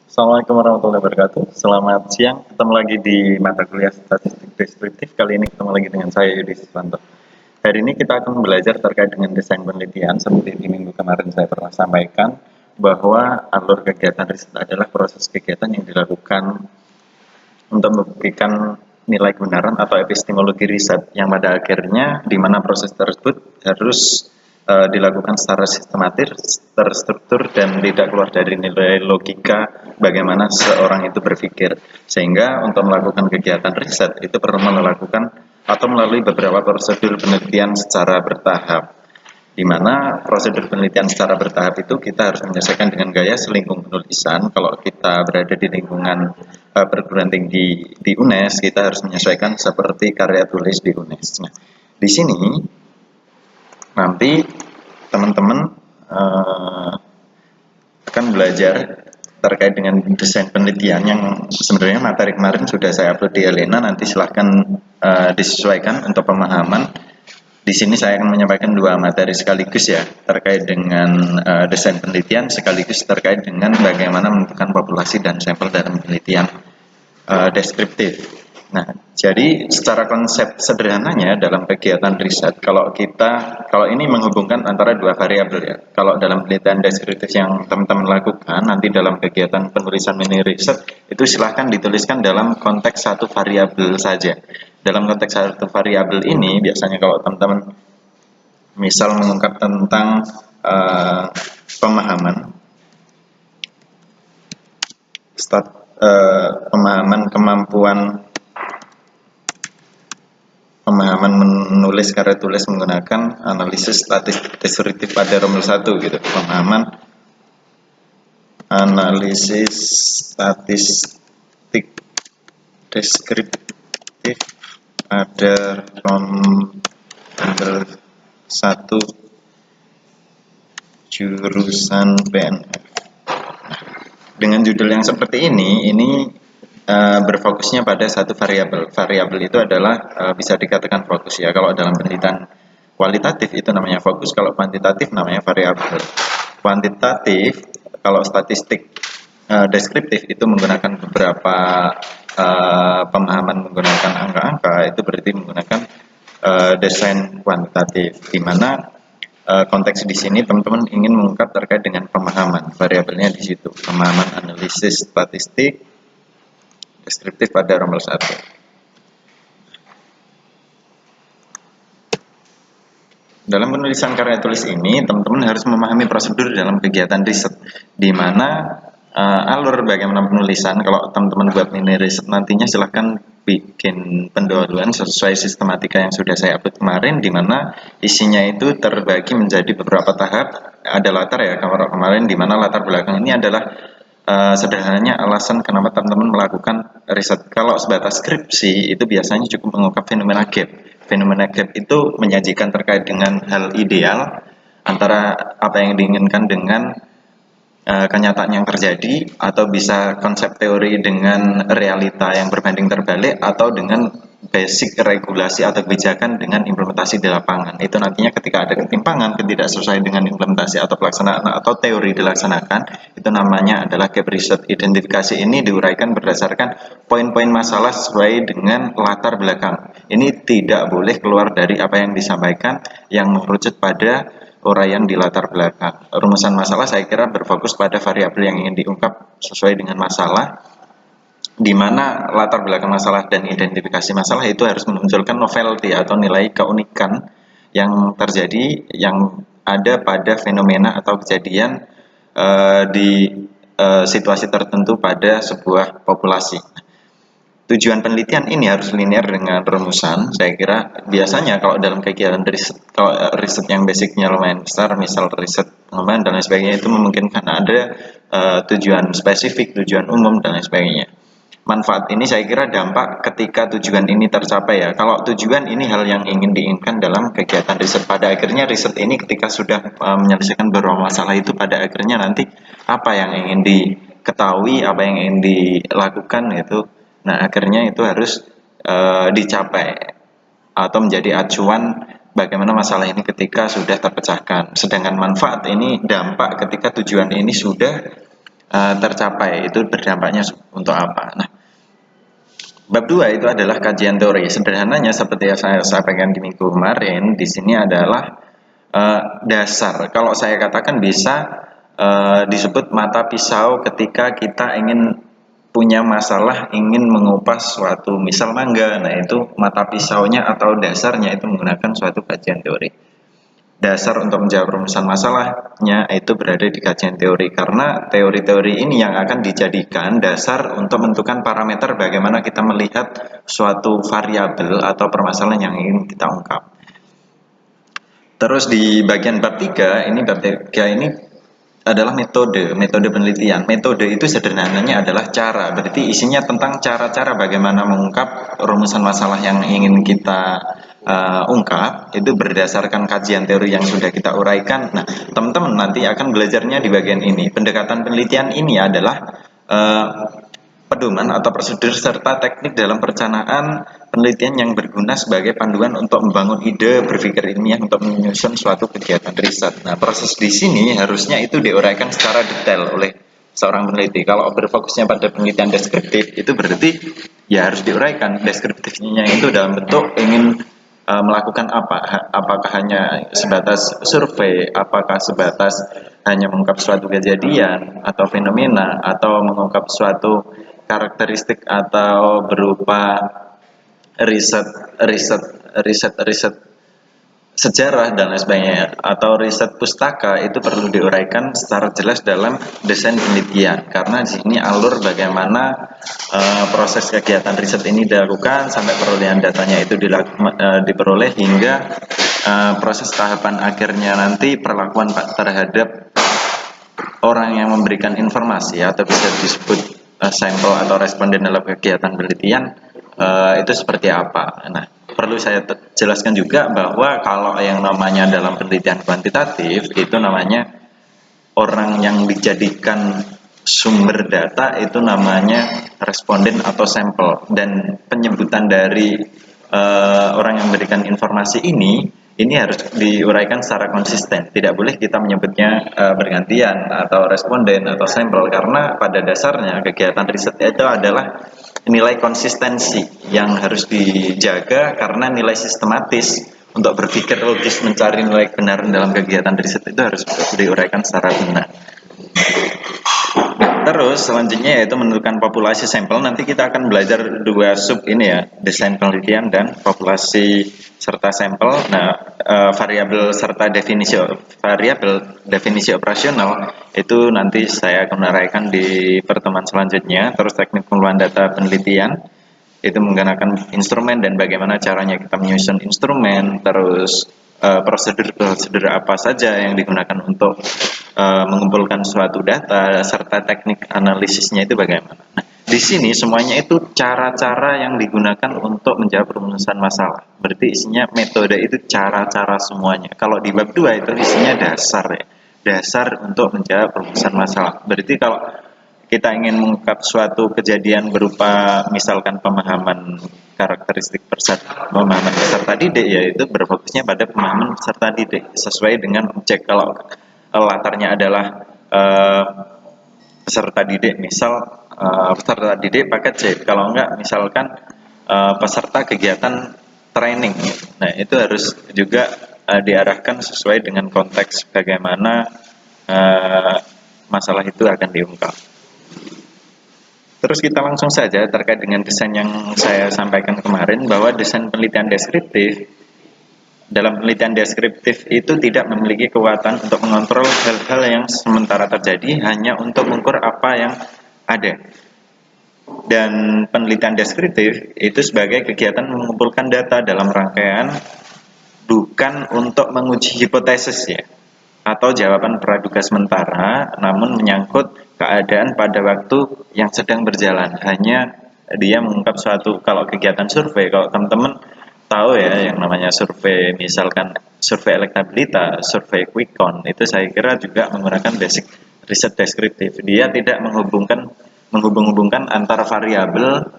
Assalamualaikum warahmatullahi wabarakatuh. Selamat siang. Ketemu lagi di mata kuliah statistik deskriptif. Kali ini ketemu lagi dengan saya Yudi Siswanto. Hari ini kita akan belajar terkait dengan desain penelitian. Seperti di minggu kemarin saya pernah sampaikan bahwa alur kegiatan riset adalah proses kegiatan yang dilakukan untuk membuktikan nilai kebenaran atau epistemologi riset yang pada akhirnya di mana proses tersebut harus dilakukan secara sistematis, terstruktur dan tidak keluar dari nilai logika bagaimana seorang itu berpikir. Sehingga untuk melakukan kegiatan riset itu perlu melakukan atau melalui beberapa prosedur penelitian secara bertahap, di mana prosedur penelitian secara bertahap itu kita harus menyelesaikan dengan gaya selingkuh penulisan. Kalau kita berada di lingkungan perguruan tinggi di UNES, kita harus menyesuaikan seperti karya tulis di UNES. Nah, di sini nanti teman-teman akan belajar terkait dengan desain penelitian yang sebenarnya materi kemarin sudah saya upload di Elena. Nanti silahkan disesuaikan untuk pemahaman. Di sini saya akan menyampaikan dua materi sekaligus ya, terkait dengan desain penelitian sekaligus terkait dengan bagaimana menentukan populasi dan sampel dalam penelitian deskriptif. Nah, jadi secara konsep sederhananya dalam kegiatan riset, kalau ini menghubungkan antara dua variabel ya. Kalau dalam penelitian deskriptif yang teman-teman lakukan nanti dalam kegiatan penulisan mini riset itu silahkan dituliskan dalam konteks satu variabel saja. Dalam konteks satu variabel ini biasanya kalau teman-teman misal mengungkap tentang pemahaman pemahaman menulis karya tulis menggunakan analisis statistik deskriptif pada Rommel 1 gitu. Pemahaman analisis statistik deskriptif pada Rommel 1 jurusan PNF. Dengan judul yang seperti ini berfokusnya pada satu variabel. Variabel itu adalah bisa dikatakan fokus ya. Kalau dalam penelitian kualitatif itu namanya fokus, kalau kuantitatif namanya variabel. Kuantitatif kalau statistik deskriptif itu menggunakan beberapa pemahaman menggunakan angka-angka, itu berarti menggunakan desain kuantitatif, di mana konteks di sini teman-teman ingin mengungkap terkait dengan pemahaman, variabelnya di situ, pemahaman analisis statistik deskriptif pada Rommel 1. Dalam penulisan karya tulis ini, teman-teman harus memahami prosedur dalam kegiatan riset, di mana alur bagaimana penulisan. Kalau teman-teman buat mini riset nantinya silahkan bikin pendahuluan sesuai sistematika yang sudah saya upload kemarin, di mana isinya itu terbagi menjadi beberapa tahap. Ada latar ya, kemarin di mana latar belakang ini adalah sederhananya alasan kenapa teman-teman melakukan riset. Kalau sebatas skripsi itu biasanya cukup mengungkap fenomena gap. Fenomena gap itu menyajikan terkait dengan hal ideal antara apa yang diinginkan dengan kenyataan yang terjadi, atau bisa konsep teori dengan realita yang berbanding terbalik, atau dengan basic regulasi atau kebijakan dengan implementasi di lapangan. Itu nantinya ketika ada ketimpangan, ketidaksesuaian dengan implementasi atau pelaksanaan atau teori dilaksanakan, itu namanya adalah gap research. Identifikasi ini diuraikan berdasarkan poin-poin masalah sesuai dengan latar belakang. Ini tidak boleh keluar dari apa yang disampaikan yang mengerucut pada uraian di latar belakang. Rumusan masalah saya kira berfokus pada variabel yang ingin diungkap sesuai dengan masalah, di mana latar belakang masalah dan identifikasi masalah itu harus memunculkan novelty atau nilai keunikan yang terjadi, yang ada pada fenomena atau kejadian di situasi tertentu pada sebuah populasi. Tujuan penelitian ini harus linear dengan rumusan. Saya kira biasanya kalau dalam kegiatan riset, kalau riset yang basicnya lumayan besar, misal riset pengembangan dan lain sebagainya, itu memungkinkan ada tujuan spesifik, tujuan umum dan lain sebagainya. Manfaat ini saya kira dampak ketika tujuan ini tercapai ya. Kalau tujuan ini hal yang ingin diinginkan dalam kegiatan riset, pada akhirnya riset ini ketika sudah menyelesaikan beberapa masalah itu, pada akhirnya nanti apa yang ingin diketahui, apa yang ingin dilakukan itu, nah akhirnya itu harus dicapai atau menjadi acuan bagaimana masalah ini ketika sudah terpecahkan. Sedangkan manfaat ini dampak ketika tujuan ini sudah tercapai, itu berdampaknya untuk apa. Nah, bab 2 itu adalah kajian teori. Sederhananya seperti yang saya sampaikan di minggu kemarin, di sini adalah dasar. Kalau saya katakan bisa disebut mata pisau ketika kita ingin punya masalah, ingin mengupas suatu misal mangga. Nah, itu mata pisaunya atau dasarnya itu menggunakan suatu kajian teori. Dasar untuk menjawab rumusan masalahnya itu berada di kajian teori, karena teori-teori ini yang akan dijadikan dasar untuk menentukan parameter bagaimana kita melihat suatu variabel atau permasalahan yang ingin kita ungkap. Terus di bagian bab 3 ini adalah metode penelitian. Metode itu sederhananya adalah cara, berarti isinya tentang cara-cara bagaimana mengungkap rumusan masalah yang ingin kita ungkap, itu berdasarkan kajian teori yang sudah kita uraikan. Nah, teman-teman nanti akan belajarnya di bagian ini. Pendekatan penelitian ini adalah pedoman atau prosedur serta teknik dalam perencanaan penelitian yang berguna sebagai panduan untuk membangun ide berpikir ilmiah untuk menyusun suatu kegiatan riset. Nah, proses di sini harusnya itu diuraikan secara detail oleh seorang peneliti. Kalau berfokusnya pada penelitian deskriptif, itu berarti ya harus diuraikan deskriptifnya itu dalam bentuk ingin melakukan apa? Apakah hanya sebatas survei? Apakah sebatas hanya mengungkap suatu kejadian atau fenomena, atau mengungkap suatu karakteristik, atau berupa riset sejarah dan lain sebagainya, atau riset pustaka. Itu perlu diuraikan secara jelas dalam desain penelitian, karena di sini alur bagaimana proses kegiatan riset ini dilakukan sampai perolehan datanya itu diperoleh hingga proses tahapan akhirnya nanti perlakuan terhadap orang yang memberikan informasi atau bisa disebut sampel atau responden dalam kegiatan penelitian itu seperti apa. Nah, perlu saya jelaskan juga bahwa kalau yang namanya dalam penelitian kuantitatif itu namanya orang yang dijadikan sumber data itu namanya responden atau sampel, dan penyebutan dari orang yang memberikan informasi ini harus diuraikan secara konsisten. Tidak boleh kita menyebutnya bergantian atau responden atau sampel, karena pada dasarnya kegiatan riset itu adalah nilai konsistensi yang harus dijaga, karena nilai sistematis untuk berpikir logis mencari nilai kebenaran dalam kegiatan riset itu harus diuraikan secara benar. Terus selanjutnya yaitu menentukan populasi sampel. Nanti kita akan belajar dua sub ini ya, desain penelitian dan populasi serta sampel. Nah, variabel serta definisi operasional itu nanti saya akan uraikan di pertemuan selanjutnya. Terus teknik pengumpulan data penelitian itu menggunakan instrumen dan bagaimana caranya kita menyusun instrumen, terus prosedur-prosedur apa saja yang digunakan untuk mengumpulkan suatu data, serta teknik analisisnya itu bagaimana. Nah, di sini semuanya itu cara-cara yang digunakan untuk menjawab rumusan masalah. Berarti isinya metode itu cara-cara semuanya. Kalau di bab 2 itu isinya dasar ya. Dasar untuk menjawab rumusan masalah. Berarti kalau kita ingin mengungkap suatu kejadian berupa misalkan pemahaman karakteristik pemahaman peserta didik, yaitu berfokusnya pada pemahaman peserta didik sesuai dengan objek. Kalau latarnya adalah peserta didik, misal peserta didik paket C. Kalau enggak misalkan peserta kegiatan training, nah itu harus juga diarahkan sesuai dengan konteks bagaimana masalah itu akan diungkap. Terus kita langsung saja terkait dengan desain yang saya sampaikan kemarin, bahwa desain penelitian deskriptif, dalam penelitian deskriptif itu tidak memiliki kekuatan untuk mengontrol hal-hal yang sementara terjadi, hanya untuk mengukur apa yang ada. Dan penelitian deskriptif itu sebagai kegiatan mengumpulkan data dalam rangkaian, bukan untuk menguji hipotesis ya, atau jawaban praduga sementara, namun menyangkut keadaan pada waktu yang sedang berjalan. Hanya dia mengungkap suatu, kalau kegiatan survei, kalau teman-teman tahu ya yang namanya survei, misalkan survei elektabilitas, survei quick count, itu saya kira juga menggunakan basic riset deskriptif. Dia tidak menghubung-hubungkan antara variabel,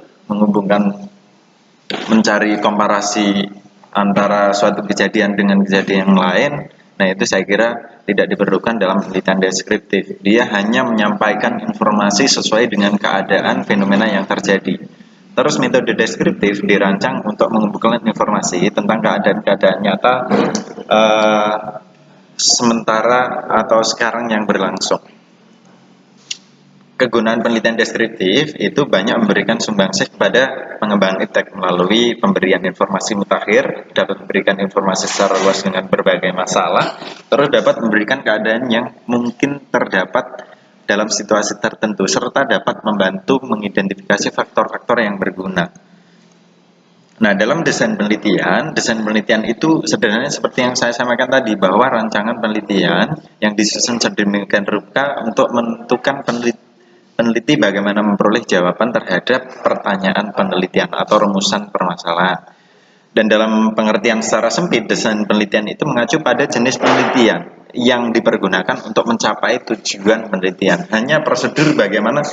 mencari komparasi antara suatu kejadian dengan kejadian yang lain, Nah, itu saya kira tidak diperlukan dalam penelitian deskriptif. Dia hanya menyampaikan informasi sesuai dengan keadaan fenomena yang terjadi. Terus metode deskriptif dirancang untuk mengumpulkan informasi tentang keadaan-keadaan nyata eh, sementara atau sekarang yang berlangsung. Kegunaan penelitian deskriptif itu banyak memberikan sumbangsih kepada pengembangan iptek melalui pemberian informasi mutakhir, dapat memberikan informasi secara luas dengan berbagai masalah, terus dapat memberikan keadaan yang mungkin terdapat dalam situasi tertentu, serta dapat membantu mengidentifikasi faktor-faktor yang berguna. Nah, dalam desain penelitian itu sederhananya seperti yang saya sampaikan tadi, bahwa rancangan penelitian yang disusun sedemikian rupa untuk menentukan peneliti bagaimana memperoleh jawaban terhadap pertanyaan penelitian atau rumusan permasalahan. Dan dalam pengertian secara sempit, desain penelitian itu mengacu pada jenis penelitian yang dipergunakan untuk mencapai tujuan penelitian. Hanya prosedur bagaimana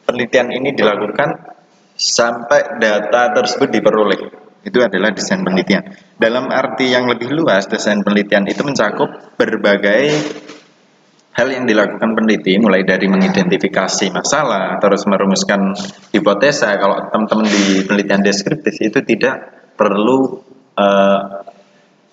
penelitian ini dilakukan sampai data tersebut diperoleh. Itu adalah desain penelitian. Dalam arti yang lebih luas, desain penelitian itu mencakup berbagai hal yang dilakukan peneliti, mulai dari mengidentifikasi masalah, terus merumuskan hipotesa. Kalau teman-teman di penelitian deskriptif itu tidak perlu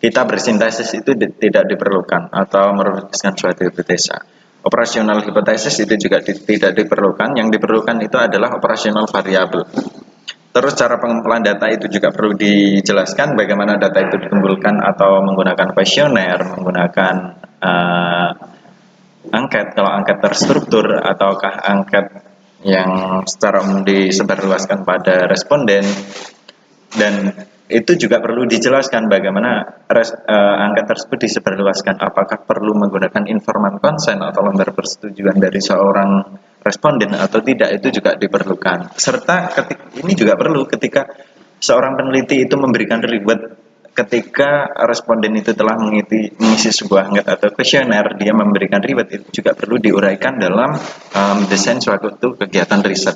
kita bersintesis, itu tidak diperlukan, atau merumuskan suatu hipotesa. Operasional hipotesis itu juga tidak diperlukan. Yang diperlukan itu adalah operasional variabel. Terus cara pengumpulan data itu juga perlu dijelaskan bagaimana data itu dikumpulkan, atau menggunakan kuesioner, menggunakan angket, kalau angket terstruktur, ataukah angket yang secara umum disebarluaskan pada responden. Dan itu juga perlu dijelaskan bagaimana angket tersebut disebarluaskan, apakah perlu menggunakan informan konsen atau lembar persetujuan dari seorang responden atau tidak, itu juga diperlukan. Serta ini juga perlu ketika seorang peneliti itu memberikan reward. Ketika responden itu telah mengisi sebuah angket atau kuesioner, dia memberikan reward, itu juga perlu diuraikan dalam desain suatu kegiatan riset.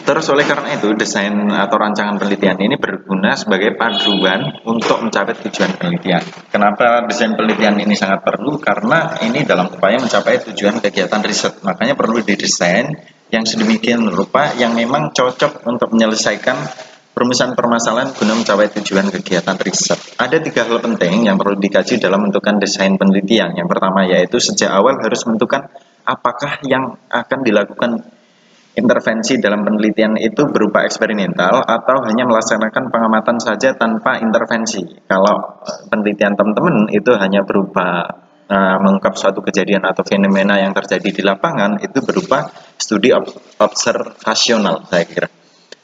Terus oleh karena itu, desain atau rancangan penelitian ini berguna sebagai panduan untuk mencapai tujuan penelitian. Kenapa desain penelitian ini sangat perlu? Karena ini dalam upaya mencapai tujuan kegiatan riset. Makanya perlu didesain yang sedemikian rupa yang memang cocok untuk menyelesaikan perumusan permasalahan guna mencapai tujuan kegiatan riset. Ada 3 hal penting yang perlu dikaji dalam menentukan desain penelitian. Yang pertama yaitu sejak awal harus menentukan apakah yang akan dilakukan intervensi dalam penelitian itu berupa eksperimental atau hanya melaksanakan pengamatan saja tanpa intervensi. Kalau penelitian teman-teman itu hanya berupa mengungkap suatu kejadian atau fenomena yang terjadi di lapangan, itu berupa studi observasional, saya kira.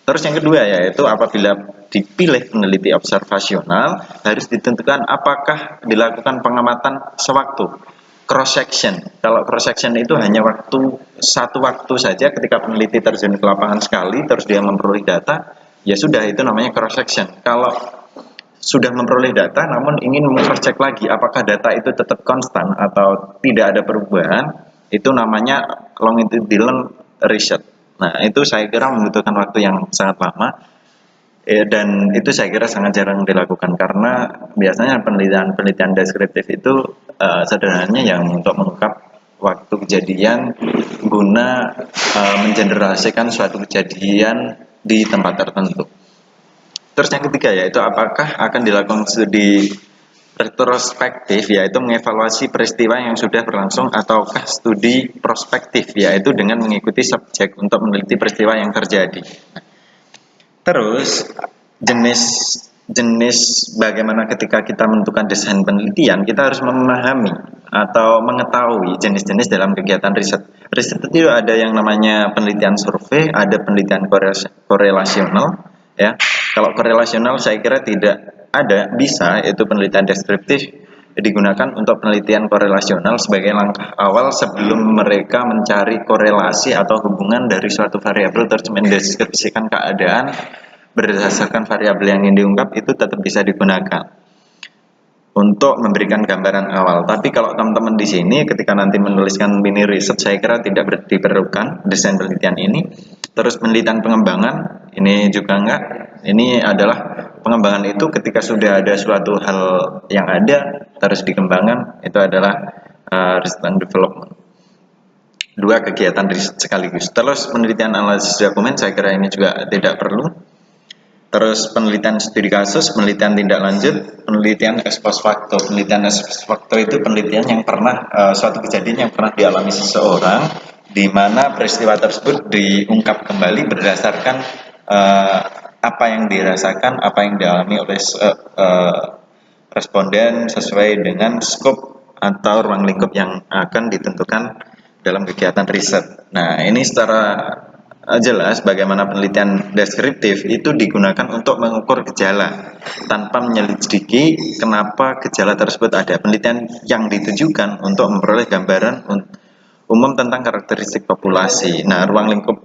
Terus yang kedua yaitu apabila dipilih peneliti observasional, harus ditentukan apakah dilakukan pengamatan sewaktu, cross section. Kalau cross section itu hanya satu waktu saja, ketika peneliti terjun ke lapangan sekali terus dia memperoleh data, ya sudah, itu namanya cross section. Kalau sudah memperoleh data namun ingin mengcross check lagi apakah data itu tetap konstan atau tidak ada perubahan, itu namanya longitudinal research. Nah, itu saya kira membutuhkan waktu yang sangat lama, dan itu saya kira sangat jarang dilakukan karena biasanya penelitian deskriptif itu sederhananya yang untuk mengungkap waktu kejadian guna mengenerasikan suatu kejadian di tempat tertentu. Terus yang ketiga yaitu apakah akan dilakukan studi retrospektif, yaitu mengevaluasi peristiwa yang sudah berlangsung, ataukah studi prospektif, yaitu dengan mengikuti subjek untuk meneliti peristiwa yang terjadi. Terus jenis bagaimana ketika kita menentukan desain penelitian, kita harus memahami atau mengetahui jenis-jenis dalam kegiatan riset. Riset itu ada yang namanya penelitian survei, ada penelitian korelasional, ya. Kalau korelasional saya kira tidak ada, bisa, itu penelitian deskriptif digunakan untuk penelitian korelasional sebagai langkah awal sebelum mereka mencari korelasi atau hubungan dari suatu variabel terus mendeskripsikan keadaan berdasarkan variabel yang ingin diungkap, itu tetap bisa digunakan untuk memberikan gambaran awal. Tapi kalau teman-teman di sini ketika nanti menuliskan mini riset, saya kira tidak diperlukan desain penelitian ini. Terus penelitian pengembangan ini juga enggak. Ini adalah pengembangan itu ketika sudah ada suatu hal yang ada terus dikembangkan, itu adalah research and development. Dua kegiatan riset sekaligus. Terus penelitian analisis dokumen saya kira ini juga tidak perlu. Terus penelitian studi kasus, penelitian tindak lanjut, penelitian ex post facto. Penelitian ex post facto itu penelitian yang pernah suatu kejadian yang pernah dialami seseorang, di mana peristiwa tersebut diungkap kembali berdasarkan apa yang dirasakan, apa yang dialami oleh responden sesuai dengan skop atau ruang lingkup yang akan ditentukan dalam kegiatan riset. Nah, ini secara jelas bagaimana penelitian deskriptif itu digunakan untuk mengukur gejala tanpa menyelidiki kenapa gejala tersebut ada. Penelitian yang ditujukan untuk memperoleh gambaran umum tentang karakteristik populasi. Nah, ruang lingkup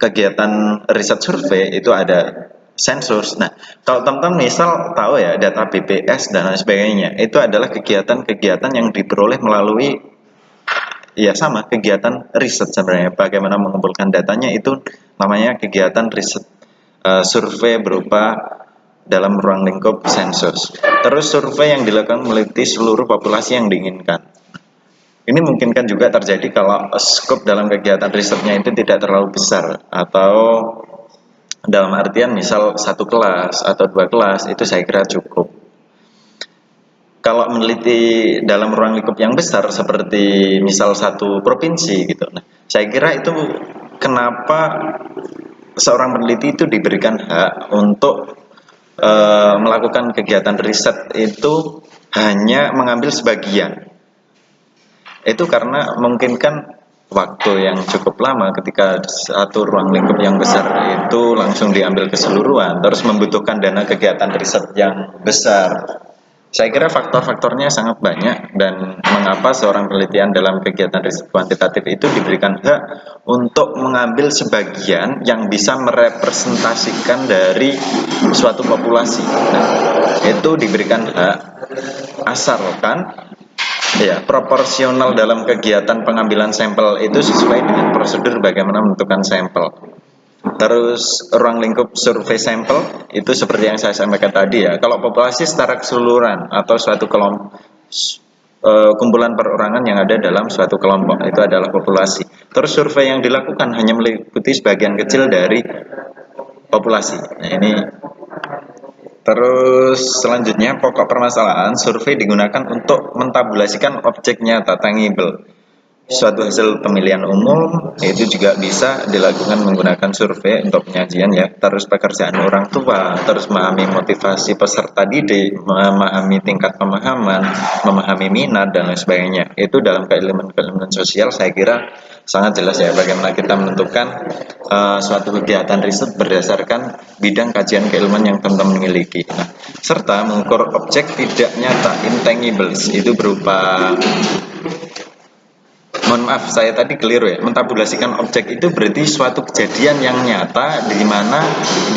kegiatan riset survei itu ada sensus. Nah, kalau teman-teman misal tahu ya data BPS dan lain sebagainya, itu adalah kegiatan-kegiatan yang diperoleh melalui ya sama kegiatan riset sebenarnya. Bagaimana mengumpulkan datanya itu namanya kegiatan riset survei berupa dalam ruang lingkup sensus. Terus survei yang dilakukan meliti seluruh populasi yang diinginkan. Ini mungkin juga terjadi kalau skop dalam kegiatan risetnya itu tidak terlalu besar, atau dalam artian misal satu kelas atau dua kelas itu saya kira cukup. Kalau meneliti dalam ruang lingkup yang besar seperti misal satu provinsi gitu, nah, saya kira itu kenapa seorang peneliti itu diberikan hak untuk melakukan kegiatan riset itu hanya mengambil sebagian. Itu karena memungkinkan waktu yang cukup lama ketika satu ruang lingkup yang besar itu langsung diambil keseluruhan, terus membutuhkan dana kegiatan riset yang besar. Saya kira faktor-faktornya sangat banyak, dan mengapa seorang penelitian dalam kegiatan riset kuantitatif itu diberikan hak untuk mengambil sebagian yang bisa merepresentasikan dari suatu populasi. Nah, itu diberikan hak asalkan ya proporsional dalam kegiatan pengambilan sampel itu sesuai dengan prosedur bagaimana menentukan sampel. Terus ruang lingkup survei sampel itu seperti yang saya sampaikan tadi ya. Kalau populasi secara keseluruhan atau suatu kelompok kumpulan perorangan yang ada dalam suatu kelompok itu adalah populasi. Terus survei yang dilakukan hanya meliputi sebagian kecil dari populasi. Nah, ini terus selanjutnya pokok permasalahan survei digunakan untuk mentabulasikan objek nyata tangible. Suatu hasil pemilihan umum itu juga bisa dilakukan menggunakan survei untuk penyajian ya. Terus pekerjaan orang tua, terus memahami motivasi peserta didik, memahami tingkat pemahaman, memahami minat dan lain sebagainya. Itu dalam keilmuan sosial saya kira sangat jelas ya bagaimana kita menentukan suatu kegiatan riset berdasarkan bidang kajian keilmuan yang teman-teman miliki. Nah, serta mengukur objek tidak nyata intangibles itu berupa, mohon maaf saya tadi keliru ya, mentabulasikan objek itu berarti suatu kejadian yang nyata di mana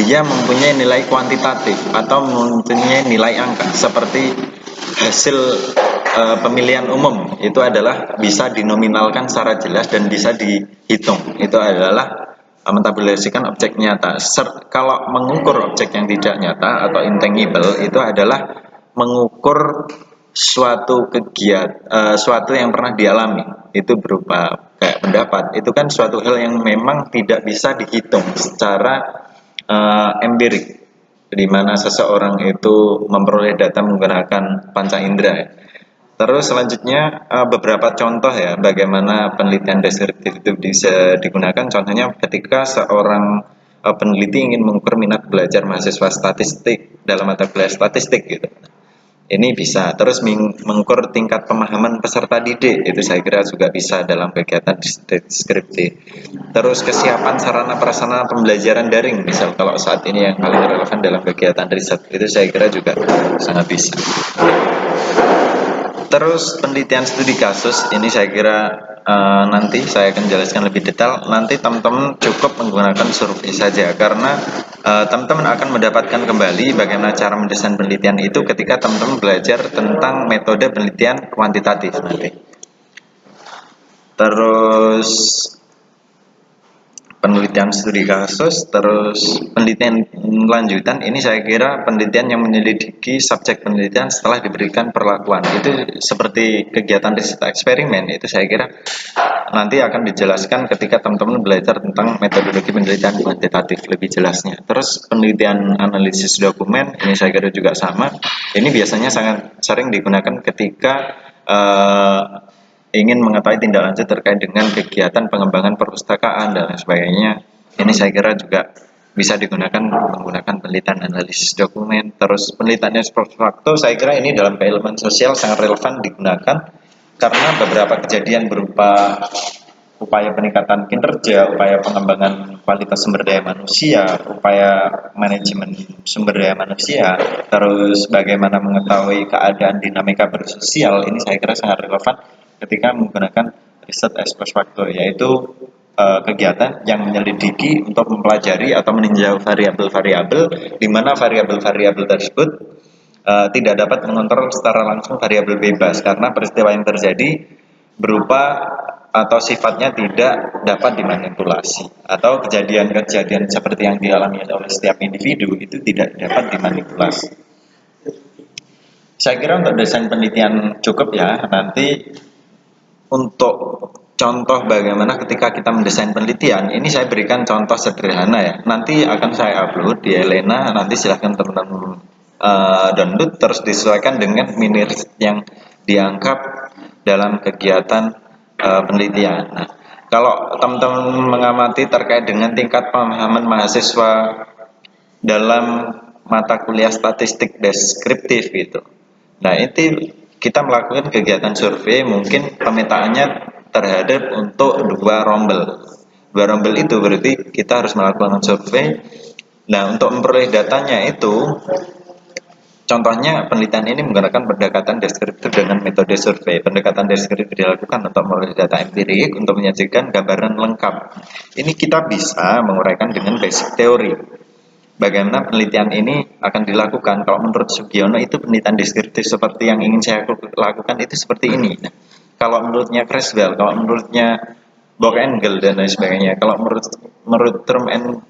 dia mempunyai nilai kuantitatif atau mempunyai nilai angka, seperti hasil pemilihan umum itu adalah bisa dinominalkan secara jelas dan bisa dihitung. Itu adalah mentabulasikan objek nyata. Kalau mengukur objek yang tidak nyata atau intangible itu adalah mengukur suatu kegiatan, suatu yang pernah dialami, itu berupa kayak pendapat, itu kan suatu hal yang memang tidak bisa dihitung secara empirik, di mana seseorang itu memperoleh data menggunakan panca indera ya. Terus selanjutnya beberapa contoh ya bagaimana penelitian deskriptif itu bisa digunakan. Contohnya ketika seorang peneliti ingin mengukur minat belajar mahasiswa statistik dalam mata kuliah statistik gitu. Ini bisa. Terus mengukur tingkat pemahaman peserta didik, itu saya kira juga bisa dalam kegiatan deskriptif. Terus kesiapan sarana prasarana pembelajaran daring, misal kalau saat ini yang paling relevan dalam kegiatan riset, itu saya kira juga sangat bisa. Terus penelitian studi kasus ini saya kira nanti saya akan jelaskan lebih detail. Nanti teman-teman cukup menggunakan survei saja, karena teman-teman akan mendapatkan kembali bagaimana cara mendesain penelitian itu ketika teman-teman belajar tentang metode penelitian kuantitatif nanti. Terus penelitian studi kasus, terus penelitian lanjutan. Ini saya kira penelitian yang menyelidiki subjek penelitian setelah diberikan perlakuan. Itu seperti kegiatan riset eksperimen. Itu saya kira nanti akan dijelaskan ketika teman-teman belajar tentang metodologi penelitian kuantitatif lebih jelasnya. Terus penelitian analisis dokumen, ini saya kira juga sama. Ini biasanya sangat sering digunakan ketika ingin mengetahui tindak lanjut terkait dengan kegiatan pengembangan perpustakaan dan lain sebagainya. Ini saya kira juga bisa digunakan menggunakan penelitian analisis dokumen. Terus penelitian post facto saya kira ini dalam keilmuan sosial sangat relevan digunakan karena beberapa kejadian berupa upaya peningkatan kinerja, upaya pengembangan kualitas sumber daya manusia, upaya manajemen sumber daya manusia, terus bagaimana mengetahui keadaan dinamika bersosial, ini saya kira sangat relevan ketika menggunakan riset ex post facto, yaitu kegiatan yang menyelidiki untuk mempelajari atau meninjau variabel-variabel di mana variabel-variabel tersebut tidak dapat mengontrol secara langsung variabel bebas karena peristiwa yang terjadi berupa atau sifatnya tidak dapat dimanipulasi atau kejadian-kejadian seperti yang dialami oleh setiap individu itu tidak dapat dimanipulasi. Saya kira untuk desain penelitian cukup ya. Nanti untuk contoh bagaimana ketika kita mendesain penelitian, ini saya berikan contoh sederhana ya. Nanti akan saya upload di Elena, nanti silahkan teman-teman download terus disesuaikan dengan mini riset yang dianggap dalam kegiatan penelitian. Nah, kalau teman-teman mengamati terkait dengan tingkat pemahaman mahasiswa dalam mata kuliah statistik deskriptif gitu. Nah, itu kita melakukan kegiatan survei, mungkin pemetaannya terhadap untuk dua rombel. Dua rombel itu berarti kita harus melakukan survei. Nah, untuk memperoleh datanya itu, contohnya penelitian ini menggunakan pendekatan deskriptif dengan metode survei. Pendekatan deskriptif dilakukan untuk memperoleh data empirik untuk menyajikan gambaran lengkap. Ini kita bisa menguraikan dengan basic teori. Bagaimana penelitian ini akan dilakukan? Kalau menurut Sugiono itu penelitian deskriptif seperti yang ingin saya lakukan itu seperti ini. Nah, kalau menurutnya Creswell, kalau menurutnya Bock-Engel dan lain sebagainya, kalau menurut Term and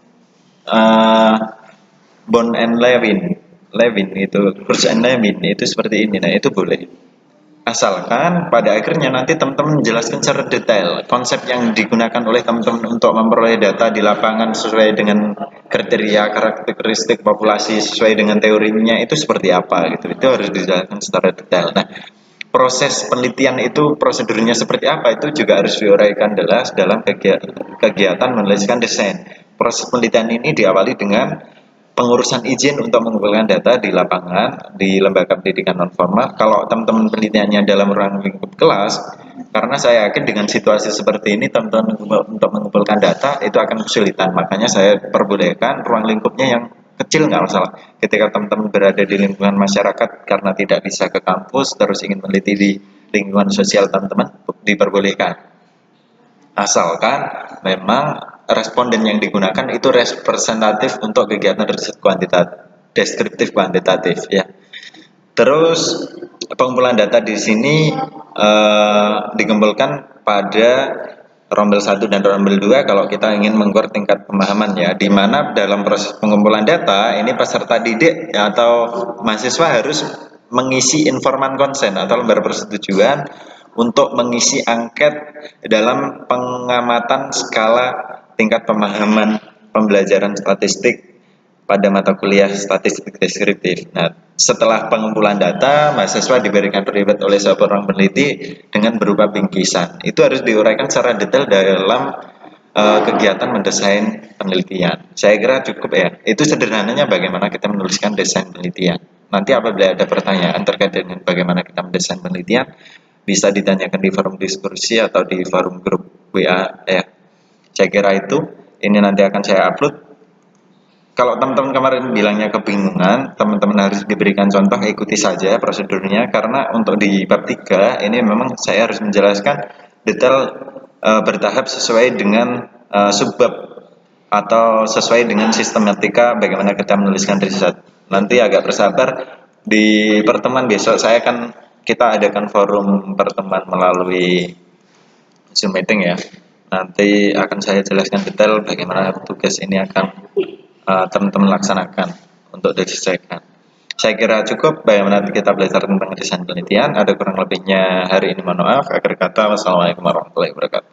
Bond and Levin itu, Kurz and Levin itu seperti ini. Nah, itu boleh. Asalkan pada akhirnya nanti teman-teman menjelaskan secara detail konsep yang digunakan oleh teman-teman untuk memperoleh data di lapangan sesuai dengan kriteria karakteristik populasi sesuai dengan teorinya itu seperti apa gitu. Itu harus dijelaskan secara detail. Nah, proses penelitian itu prosedurnya seperti apa itu juga harus diuraikan jelas dalam kegiatan menuliskan desain. Proses penelitian ini diawali dengan pengurusan izin untuk mengumpulkan data di lapangan di lembaga pendidikan non formal. Kalau teman-teman penelitiannya dalam ruang lingkup kelas, karena saya yakin dengan situasi seperti ini teman-teman untuk mengumpulkan data itu akan kesulitan. Makanya saya perbolehkan ruang lingkupnya yang kecil nggak masalah. Ketika teman-teman berada di lingkungan masyarakat karena tidak bisa ke kampus terus ingin meneliti di lingkungan sosial teman-teman diperbolehkan. Asalkan memang responden yang digunakan itu representatif untuk kegiatan riset kuantitatif, deskriptif kuantitatif ya. Terus pengumpulan data di sini dikumpulkan pada rombel 1 dan rombel 2 kalau kita ingin mengukur tingkat pemahaman ya, di mana dalam proses pengumpulan data ini peserta didik atau mahasiswa harus mengisi informan konsen atau lembar persetujuan untuk mengisi angket dalam pengamatan skala tingkat pemahaman pembelajaran statistik pada mata kuliah statistik deskriptif. Nah, setelah pengumpulan data, mahasiswa diberikan privat oleh seorang peneliti dengan berupa bingkisan. Itu harus diuraikan secara detail dalam kegiatan mendesain penelitian. Saya kira cukup ya. Itu sederhananya bagaimana kita menuliskan desain penelitian. Nanti apabila ada pertanyaan terkait dengan bagaimana kita mendesain penelitian, bisa ditanyakan di forum diskusi atau di forum grup WA ya. Saya kira itu. Ini nanti akan saya upload. Kalau teman-teman kemarin bilangnya kebingungan, teman-teman harus diberikan contoh, ikuti saja prosedurnya karena untuk di bab 3 ini memang saya harus menjelaskan detail bertahap sesuai dengan subbab atau sesuai dengan sistematika bagaimana kita menuliskan riset. Nanti agak bersabar di pertemuan besok kita adakan forum pertemuan melalui Zoom meeting ya. Nanti akan saya jelaskan detail bagaimana tugas ini akan teman-teman laksanakan untuk diselesaikan. Saya kira cukup bagaimana kita belajar tentang desain penelitian. Ada kurang lebihnya hari ini mohon maaf. Akhir kata, wassalamualaikum warahmatullahi wabarakatuh.